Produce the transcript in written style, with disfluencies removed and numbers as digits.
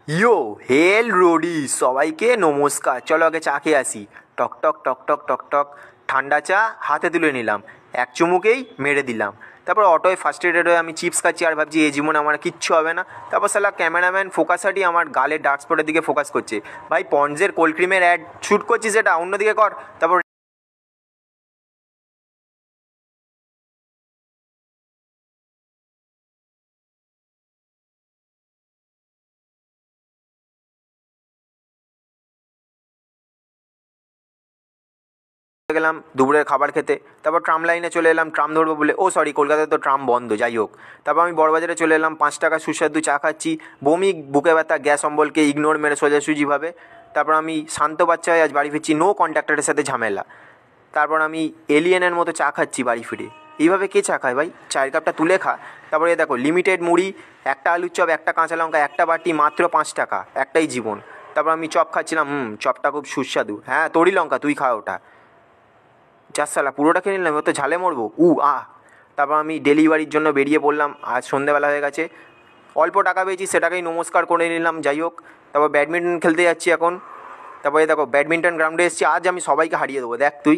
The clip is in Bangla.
ইয়ো হেল রোডি, সবাইকে নমস্কার। চলো আগে চা খেয়ে আসি। টক টক টক টক টক টক ঠান্ডা চা হাতে তুলে নিলাম, এক চুমুকেই মেরে দিলাম। তারপর অটোয় ফার্স্ট্রেটেড হয়ে আমি চিপস খাচ্ছি আর ভাবছি এই জীবনে আমার কিচ্ছু হবে না। তারপর সালা ক্যামেরাম্যান ফোকাসাটি আমার গালের ডার্ক স্পটের দিকে ফোকাস করছে। ভাই পন্ডসের কোল্ড ক্রিমের অ্যাড শ্যুট করছিস, সেটা অন্যদিকে কর। তারপর গেলাম দুপুরের খাবার খেতে। তারপর ট্রাম লাইনে চলে এলাম ট্রাম ধরবো বলে। ও সরি, কলকাতায় তো ট্রাম বন্ধ, যাই হোক। তারপর আমি বড়বাজারে চলে এলাম, 5 টাকা সুস্বাদু চা খাচ্ছি। বমি, বুকে ব্যথা, গ্যাস অম্বলকে ইগনোর মেরে সোজাসুজিভাবে। তারপর আমি শান্ত বাচ্চা হয়ে আজ বাড়ি ফিরছি, নো কন্ট্রাক্টরের সাথে ঝামেলা। তারপর আমি এলিয়েনের মতো চা খাচ্ছি বাড়ি ফিরে। এইভাবে কে চা খায় ভাই? চায়ের কাপটা তুলে খা। তারপরে দেখো লিমিটেড মুড়ি, একটা আলুর চপ, একটা কাঁচা লঙ্কা, একটা বাটি, মাত্র 5 টাকা, একটাই জীবন। তারপর আমি চপ খাচ্ছিলাম, চপটা খুব সুস্বাদু। হ্যাঁ তোরই লঙ্কা, তুই খা ওটা। যাস সালা, পুরোটা খেয়ে নিলাম, তো ঝালে মরবো। তারপর আমি ডেলিভারির জন্য বেরিয়ে পড়লাম। আজ সন্ধেবেলা হয়ে গেছে, অল্প টাকা পেয়েছি, সেটাকেই নমস্কার করে নিলাম, যাই হোক। তারপর ব্যাডমিন্টন খেলতে যাচ্ছি এখন। তারপরে দেখো ব্যাডমিন্টন গ্রাউন্ডে এসেছি, আজ আমি সবাইকে হারিয়ে দেবো, দেখ তুই।